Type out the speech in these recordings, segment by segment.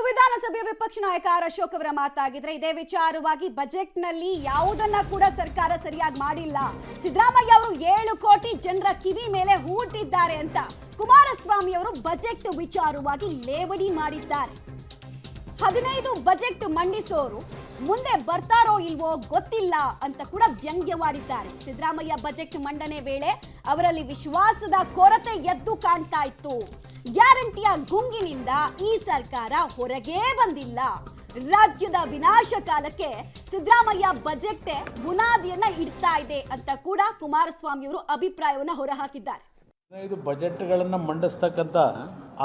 ವಿಧಾನಸಭೆಯ ವಿಪಕ್ಷ ನಾಯಕ ಆರ್ ಅಶೋಕ್ ಅವರ ಮಾತಾಗಿದ್ರೆ ಇದೇ ವಿಚಾರವಾಗಿ ಬಜೆಟ್ನಲ್ಲಿ ಯಾವುದನ್ನ ಕೂಡ ಸರ್ಕಾರ ಸರಿಯಾಗಿ ಮಾಡಿಲ್ಲ. ಸಿದ್ದರಾಮಯ್ಯ ಅವರು 7 ಕೋಟಿ ಜನರ ಕಿವಿ ಮೇಲೆ ಹೂಟಿದ್ದಾರೆ ಅಂತ ಕುಮಾರಸ್ವಾಮಿ ಅವರು ಬಜೆಟ್ ವಿಚಾರವಾಗಿ ಲೇವಡಿ ಮಾಡಿದ್ದಾರೆ. 15 ಬಜೆಟ್ ಮಂಡಿಸೋರು ಮುಂದೆ ಬರ್ತಾರೋ ಇಲ್ವೋ ಗೊತ್ತಿಲ್ಲ ಅಂತ ಕೂಡ ವ್ಯಂಗ್ಯವಾಡಿದ್ದಾರೆ. ಸಿದ್ದರಾಮಯ್ಯ ಬಜೆಟ್ ಮಂಡನೆ ವೇಳೆ ಅವರಲ್ಲಿ ವಿಶ್ವಾಸದ ಕೊರತೆ ಎದ್ದು ಕಾಣ್ತಾ ಇತ್ತು. ಗ್ಯಾರಂಟಿಯ ಗುಂಗಿನಿಂದ ಈ ಸರ್ಕಾರ ಹೊರಗೇ ಬಂದಿಲ್ಲ. ರಾಜ್ಯದ ವಿನಾಶ ಕಾಲಕ್ಕೆ ಸಿದ್ದರಾಮಯ್ಯ ಬಜೆಟ್ ಬುನಾದಿಯನ್ನ ಇಡ್ತಾ ಇದೆ ಅಂತ ಕೂಡ ಕುಮಾರಸ್ವಾಮಿ ಅವರು ಅಭಿಪ್ರಾಯವನ್ನ ಹೊರಹಾಕಿದ್ದಾರೆ. ಇದು ಬಜೆಟ್ಗಳನ್ನು ಮಂಡಿಸ್ತಕ್ಕಂಥ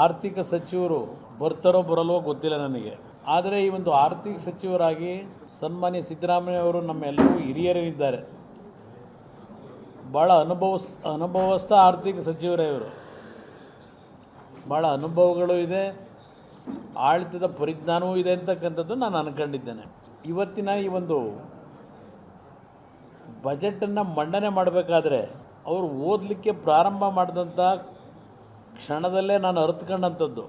ಆರ್ಥಿಕ ಸಚಿವರು ಬರ್ತಾರೋ ಬರಲ್ವೋ ಗೊತ್ತಿಲ್ಲ ನನಗೆ. ಆದರೆ ಈ ಒಂದು ಆರ್ಥಿಕ ಸಚಿವರಾಗಿ ಸನ್ಮಾನ್ಯ ಸಿದ್ದರಾಮಯ್ಯ ಅವರು ನಮ್ಮೆಲ್ಲರೂ ಹಿರಿಯರಿದ್ದಾರೆ. ಭಾಳ ಅನುಭವಸ್ಥ ಆರ್ಥಿಕ ಸಚಿವರೇ ಇವರು. ಭಾಳ ಅನುಭವಗಳು ಇದೆ, ಆಡಳಿತದ ಪರಿಜ್ಞಾನವೂ ಇದೆ ಅಂತಕ್ಕಂಥದ್ದು ನಾನು ಅನ್ಕೊಂಡಿದ್ದೇನೆ. ಇವತ್ತಿನ ಈ ಒಂದು ಬಜೆಟನ್ನು ಮಂಡನೆ ಮಾಡಬೇಕಾದ್ರೆ ಅವರು ಓದಲಿಕ್ಕೆ ಪ್ರಾರಂಭ ಮಾಡಿದಂಥ ಕ್ಷಣದಲ್ಲೇ ನಾನು ಅರ್ಥಕೊಂಡಂಥದ್ದು,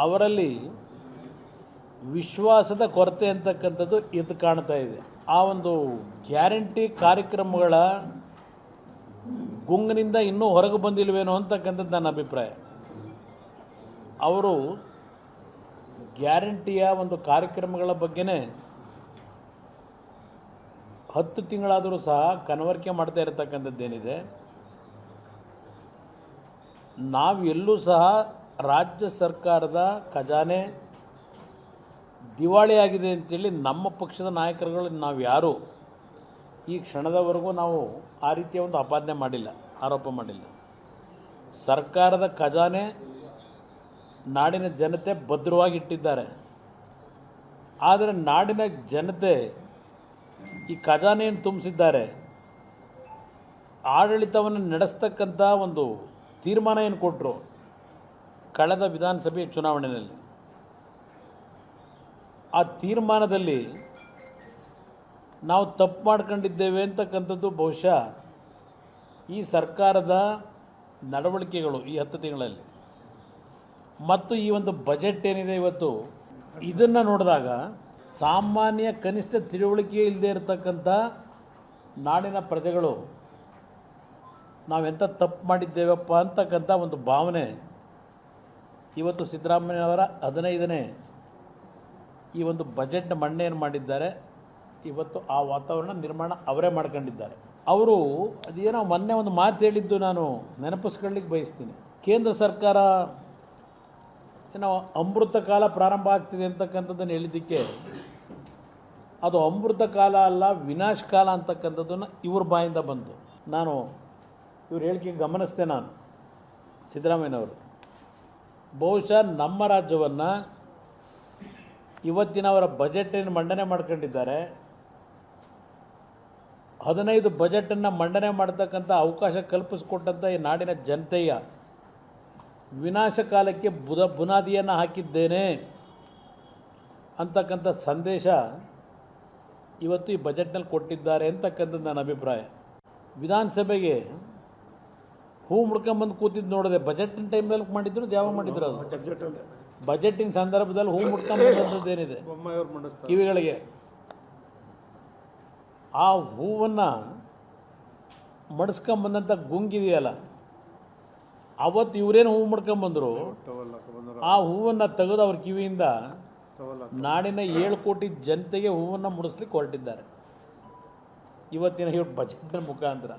ಅವರಲ್ಲಿ ವಿಶ್ವಾಸದ ಕೊರತೆ ಅಂತಕ್ಕಂಥದ್ದು ಎದ್ದು ಕಾಣ್ತಾ ಇದೆ. ಆ ಒಂದು ಗ್ಯಾರಂಟಿ ಕಾರ್ಯಕ್ರಮಗಳ ಗುಂಗಿನಿಂದ ಇನ್ನೂ ಹೊರಗೆ ಬಂದಿಲ್ವೇನೋ ಅಂತಕ್ಕಂಥದ್ದು ನನ್ನ ಅಭಿಪ್ರಾಯ. ಅವರು ಗ್ಯಾರಂಟಿಯ ಒಂದು ಕಾರ್ಯಕ್ರಮಗಳ ಬಗ್ಗೆನೇ 10 ತಿಂಗಳಾದರೂ ಸಹ ಕನವರಿಕೆ ಮಾಡ್ತಾ ಇರತಕ್ಕಂಥದ್ದೇನಿದೆ. ನಾವು ಎಲ್ಲೂ ಸಹ ರಾಜ್ಯ ಸರ್ಕಾರದ ಖಜಾನೆ ದಿವಾಳಿಯಾಗಿದೆ ಅಂತೇಳಿ ನಮ್ಮ ಪಕ್ಷದ ನಾಯಕರುಗಳು ನಾವು ಯಾರೂ ಈ ಕ್ಷಣದವರೆಗೂ ನಾವು ಆ ರೀತಿಯ ಒಂದು ಆಪಾದನೆ ಮಾಡಿಲ್ಲ, ಆರೋಪ ಮಾಡಿಲ್ಲ. ಸರ್ಕಾರದ ಖಜಾನೆ ನಾಡಿನ ಜನತೆ ಭದ್ರವಾಗಿಟ್ಟಿದ್ದಾರೆ. ಆದರೆ ನಾಡಿನ ಜನತೆ ಈ ಖಜಾನೆಯನ್ನು ತುಂಬಿಸಿದ್ದಾರೆ. ಆಡಳಿತವನ್ನು ನಡೆಸ್ತಕ್ಕಂಥ ಒಂದು ತೀರ್ಮಾನ ಏನು ಕೊಟ್ಟರು ಕಳೆದ ವಿಧಾನಸಭೆ ಚುನಾವಣೆಯಲ್ಲಿ, ಆ ತೀರ್ಮಾನದಲ್ಲಿ ನಾವು ತಪ್ಪು ಮಾಡ್ಕೊಂಡಿದ್ದೇವೆ ಅಂತಕ್ಕಂಥದ್ದು ಬಹುಶಃ ಈ ಸರ್ಕಾರದ ನಡವಳಿಕೆಗಳು ಈ 10 ತಿಂಗಳಲ್ಲಿ ಮತ್ತು ಈ ಒಂದು ಬಜೆಟ್ ಏನಿದೆ ಇವತ್ತು, ಇದನ್ನು ನೋಡಿದಾಗ ಸಾಮಾನ್ಯ ಕನಿಷ್ಠ ತಿಳುವಳಿಕೆ ಇಲ್ಲದೆ ಇರತಕ್ಕಂಥ ನಾಡಿನ ಪ್ರಜೆಗಳು ನಾವೆಂಥ ತಪ್ಪು ಮಾಡಿದ್ದೇವಪ್ಪ ಅಂತಕ್ಕಂಥ ಒಂದು ಭಾವನೆ ಇವತ್ತು ಸಿದ್ದರಾಮಯ್ಯನವರ 15ನೇ ಈ ಒಂದು ಬಜೆಟ್ನ ಮಂಡನೆಯನ್ನು ಮಾಡಿದ್ದಾರೆ. ಇವತ್ತು ಆ ವಾತಾವರಣ ನಿರ್ಮಾಣ ಅವರೇ ಮಾಡ್ಕೊಂಡಿದ್ದಾರೆ. ಅವರು ಅದೇನೋ ಮೊನ್ನೆ ಒಂದು ಮಾತು ಹೇಳಿದ್ದು ನಾನು ನೆನಪಿಸ್ಕೊಳ್ಳಿಕ್ಕೆ ಬಯಸ್ತೀನಿ. ಕೇಂದ್ರ ಸರ್ಕಾರ ಏನೋ ಅಮೃತ ಕಾಲ ಪ್ರಾರಂಭ ಆಗ್ತಿದೆ ಅಂತಕ್ಕಂಥದ್ದನ್ನು ಹೇಳಿದ್ದಕ್ಕೆ ಅದು ಅಮೃತ ಕಾಲ ಅಲ್ಲ, ವಿನಾಶ ಕಾಲ ಅಂತಕ್ಕಂಥದ್ದನ್ನು ಇವ್ರ ಬಾಯಿಂದ ಬಂತು. ನಾನು ಇವ್ರ ಹೇಳಿಕೆ ಗಮನಿಸಿದೆ. ನಾನು ಸಿದ್ದರಾಮಯ್ಯನವರು ಬಹುಶಃ ನಮ್ಮ ರಾಜ್ಯವನ್ನು ಇವತ್ತಿನ ಅವರ ಬಜೆಟನ್ನು ಮಂಡನೆ ಮಾಡ್ಕೊಂಡಿದ್ದಾರೆ. 15 ಬಜೆಟನ್ನು ಮಂಡನೆ ಮಾಡ್ತಕ್ಕಂಥ ಅವಕಾಶ ಕಲ್ಪಿಸಿಕೊಟ್ಟಂಥ ಈ ನಾಡಿನ ಜನತೆಯ ವಿನಾಶ ಕಾಲಕ್ಕೆ ಬುನಾದಿಯನ್ನು ಹಾಕಿದ್ದೇನೆ ಅಂತಕ್ಕಂಥ ಸಂದೇಶ ಇವತ್ತು ಈ ಬಜೆಟ್ನಲ್ಲಿ ಕೊಟ್ಟಿದ್ದಾರೆ ಅಂತಕ್ಕಂಥದ್ದು ನನ್ನ ಅಭಿಪ್ರಾಯ. ವಿಧಾನಸಭೆಗೆ ಹೂ ಮುಡ್ಕೊಂಬಂದು ಕೂತಿದ್ದು ನೋಡಿದೆ. ಬಜೆಟಿನ ಟೈಮ್ನಲ್ಲಿ ಮಾಡಿದ್ರು, ಯಾವಾಗ ಮಾಡಿದ್ರು? ಅದು ಬಜೆಟಿನ ಸಂದರ್ಭದಲ್ಲಿ ಹೂ ಮುಡ್ಕೊಂಬಂದದ್ದೇನಿದೆ ಕಿವಿಗಳಿಗೆ, ಆ ಹೂವನ್ನು ಮಡಿಸ್ಕೊಂಬಂದಂಥ ಗುಂಗಿದೆಯಲ್ಲ, ಅವತ್ತು ಇವರೇನು ಹೂ ಮುಡ್ಕೊಂಬಂದರು, ಆ ಹೂವನ್ನು ತೆಗೆದು ಅವ್ರ ಕಿವಿಯಿಂದ ನಾಡಿನ 7 ಕೋಟಿ ಜನತೆಗೆ ಹೂವನ್ನು ಮುಡಿಸ್ಲಿಕ್ಕೆ ಹೊರಟಿದ್ದಾರೆ ಇವತ್ತಿನ ಬಜೆಟ್ನ ಮುಖಾಂತರ.